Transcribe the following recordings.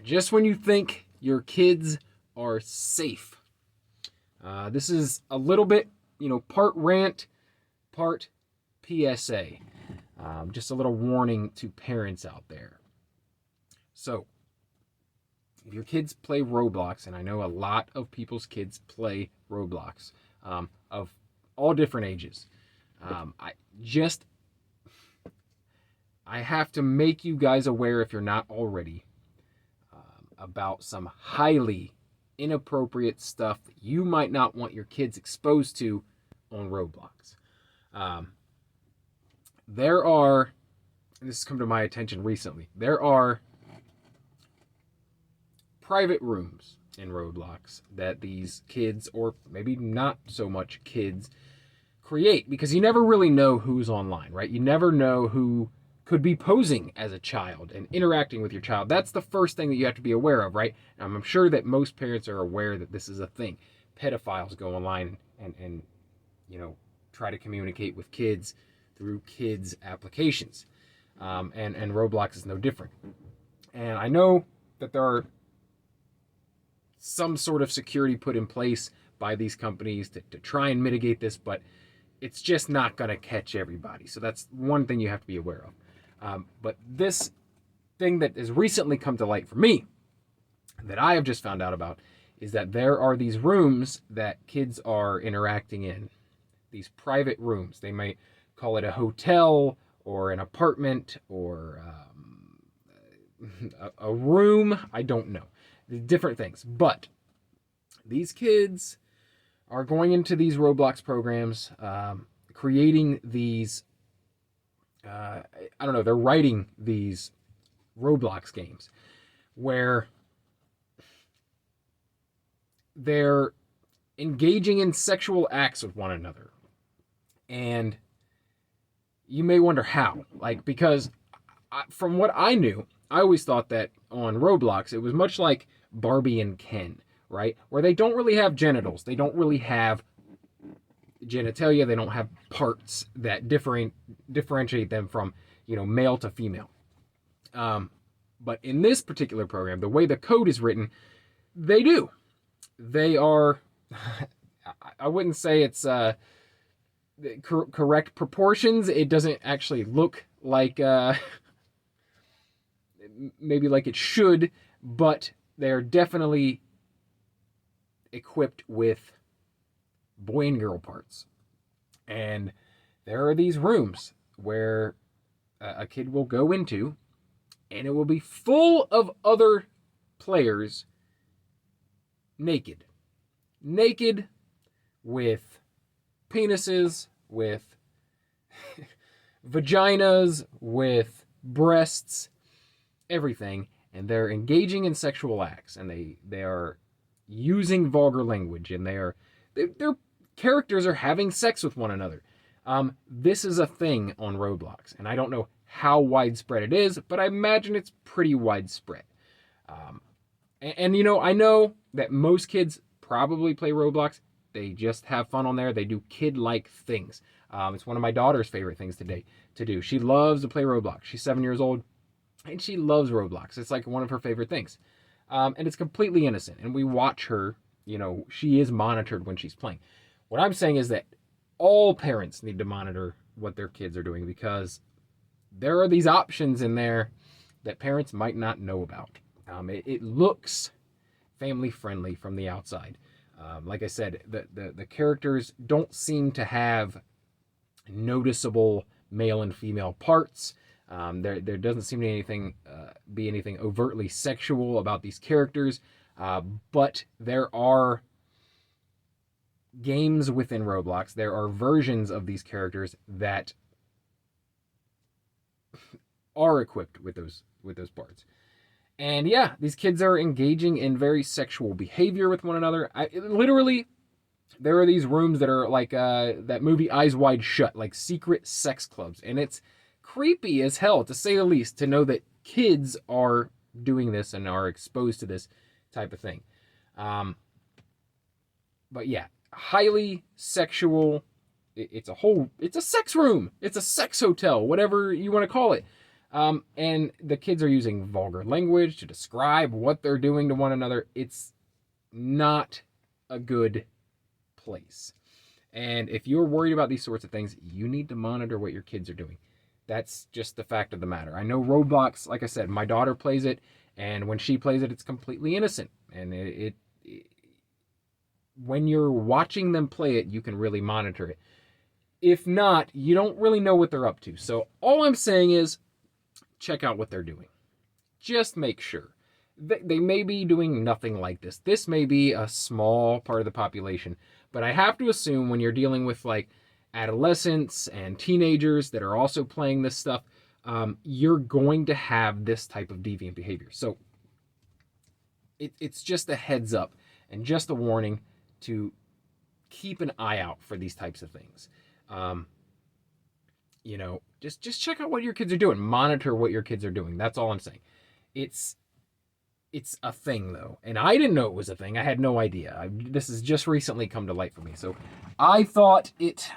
just when you think your kids are safe. This is a little bit, part rant, part PSA. Just a little warning to parents out there. So, if your kids play Roblox, and I know a lot of people's kids play Roblox, of all different ages, I have to make you guys aware, if you're not already, about some highly inappropriate stuff that you might not want your kids exposed to on Roblox. This has come to my attention recently, there are private rooms in Roblox that these kids, or maybe not so much kids, create, because you never really know who's online, right? You never know who could be posing as a child and interacting with your child. That's the first thing that you have to be aware of, right? I'm sure that most parents are aware that this is a thing. Pedophiles go online and try to communicate with kids through kids' applications. And Roblox is no different. And I know that there are some sort of security put in place by these companies to try and mitigate this, but it's just not going to catch everybody. So that's one thing you have to be aware of. But this thing that has recently come to light for me, that I have just found out about, is that there are these rooms that kids are interacting in, these private rooms. They might call it a hotel or an apartment or a room. I don't know. Different things. But these kids are going into these Roblox programs, creating these, they're writing these Roblox games where they're engaging in sexual acts with one another. And you may wonder how. Because from what I knew, I always thought that on Roblox, it was much like Barbie and Ken, right? Where they don't really have genitals. They don't really have genitalia. They don't have parts that differentiate them from, male to female. But in this particular program, the way the code is written, they do. They are, I wouldn't say it's correct proportions. It doesn't actually look like, maybe like it should, but they're definitely equipped with boy and girl parts. And there are these rooms where a kid will go into, and it will be full of other players naked with penises, with vaginas, with breasts, everything, and they're engaging in sexual acts, and they are using vulgar language, and their characters are having sex with one another. This is a thing on Roblox, and I don't know how widespread it is, but I imagine it's pretty widespread. I know that most kids probably play Roblox. They just have fun on there. They do kid-like things. It's one of my daughter's favorite things to do. She loves to play Roblox. She's 7 years old, and she loves Roblox. It's like one of her favorite things. And it's completely innocent. And we watch her, she is monitored when she's playing. What I'm saying is that all parents need to monitor what their kids are doing, because there are these options in there that parents might not know about. It looks family friendly from the outside. Like I said, the characters don't seem to have noticeable male and female parts. There doesn't seem to be anything overtly sexual about these characters, but there are games within Roblox. There are versions of these characters that are equipped with those parts. And yeah, these kids are engaging in very sexual behavior with one another. Literally, there are these rooms that are like that movie Eyes Wide Shut, like secret sex clubs. And it's creepy as hell, to say the least, to know that kids are doing this and are exposed to this type of thing. But yeah, highly sexual. It's a sex room. It's a sex hotel, whatever you want to call it. And the kids are using vulgar language to describe what they're doing to one another. It's not a good place. And if you're worried about these sorts of things, you need to monitor what your kids are doing. That's just the fact of the matter. I know Roblox, like I said, my daughter plays it, and when she plays it, it's completely innocent. And when you're watching them play it, you can really monitor it. If not, you don't really know what they're up to. So all I'm saying is check out what they're doing. Just make sure. They may be doing nothing like this. This may be a small part of the population, but I have to assume when you're dealing with like adolescents and teenagers that are also playing this stuff, you're going to have this type of deviant behavior. So it's just a heads up and just a warning to keep an eye out for these types of things. Just check out what your kids are doing. Monitor what your kids are doing. That's all I'm saying. It's a thing, though. And I didn't know it was a thing. I had no idea. This has just recently come to light for me. So I thought it,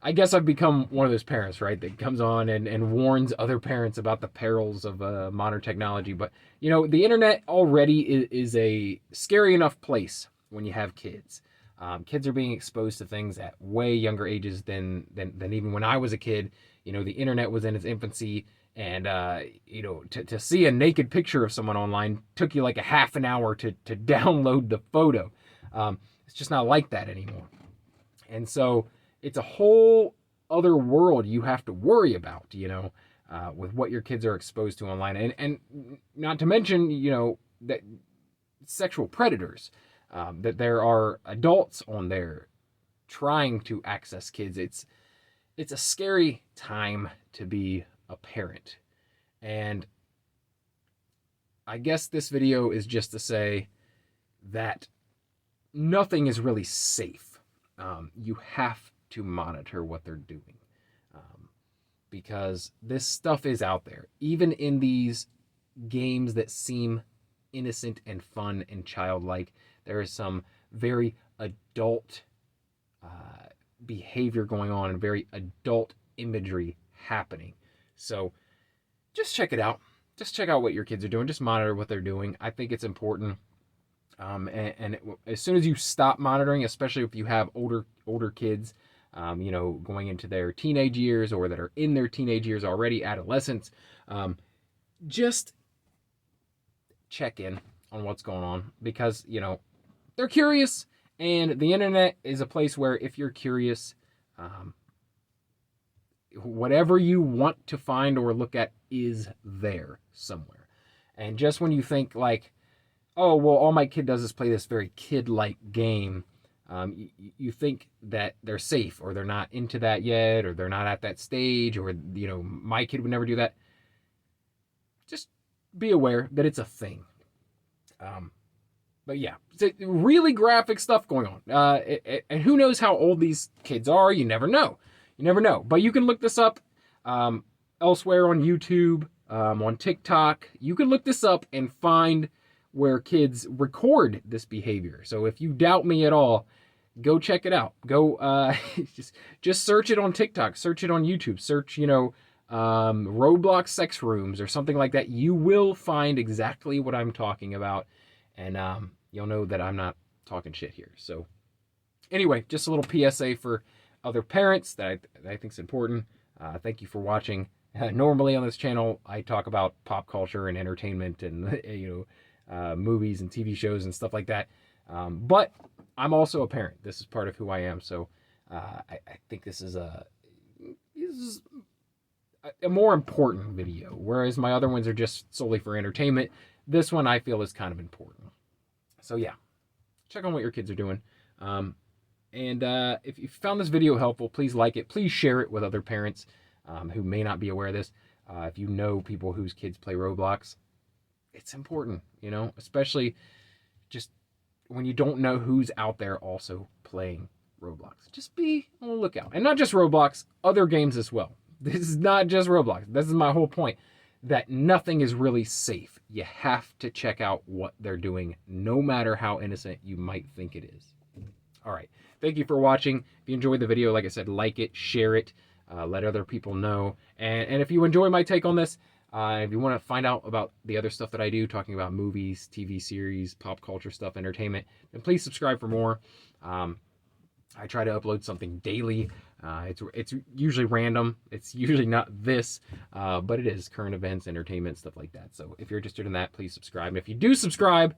I guess I've become one of those parents, right, that comes on and warns other parents about the perils of modern technology. But, the internet already is a scary enough place when you have kids. Kids are being exposed to things at way younger ages than even when I was a kid. The internet was in its infancy. And, to see a naked picture of someone online took you like a half an hour to download the photo. It's just not like that anymore. And so it's a whole other world you have to worry about, with what your kids are exposed to online. And not to mention, that sexual predators, that there are adults on there trying to access kids. It's a scary time to be a parent. And I guess this video is just to say that nothing is really safe. You have to monitor what they're doing, because this stuff is out there. Even in these games that seem innocent and fun and childlike, there is some very adult behavior going on and very adult imagery happening. So just check it out. Just check out what your kids are doing. Just monitor what they're doing. I think it's important. As soon as you stop monitoring, especially if you have older kids, going into their teenage years or that are in their teenage years already, adolescents, just check in on what's going on, because, they're curious, and the internet is a place where if you're curious, whatever you want to find or look at is there somewhere. And just when you think like, oh, well, all my kid does is play this very kid-like game, you think that they're safe, or they're not into that yet, or they're not at that stage, or, my kid would never do that. Just be aware that it's a thing. But yeah, it's really graphic stuff going on. And who knows how old these kids are? You never know. But you can look this up elsewhere on YouTube, on TikTok. You can look this up and find where kids record this behavior. So if you doubt me at all, go check it out. Go just search it on TikTok, search it on YouTube, search, Roblox sex rooms or something like that. You will find exactly what I'm talking about. And you'll know that I'm not talking shit here. So anyway, just a little PSA for other parents that I think is important. Thank you for watching. Normally on this channel, I talk about pop culture and entertainment and, movies and TV shows and stuff like that. But I'm also a parent. This is part of who I am. So I think this is a more important video, whereas my other ones are just solely for entertainment. This one I feel is kind of important. So yeah, check on what your kids are doing. And if you found this video helpful, please like it. Please share it with other parents who may not be aware of this. If you know people whose kids play Roblox, it's important, especially just when you don't know who's out there also playing Roblox. Just be on the lookout. And not just Roblox, other games as well. This is not just Roblox. This is my whole point, that nothing is really safe. You have to check out what they're doing, no matter how innocent you might think it is. All right. Thank you for watching. If you enjoyed the video, like I said, like it, share it. let other people know. And if you enjoy my take on this, if you want to find out about the other stuff that I do, talking about movies, TV series, pop culture stuff, entertainment, then please subscribe for more. I try to upload something daily. It's usually random. It's usually not this, but it is current events, entertainment, stuff like that. So if you're interested in that, please subscribe. And if you do subscribe,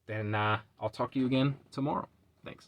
then I'll talk to you again tomorrow. Thanks.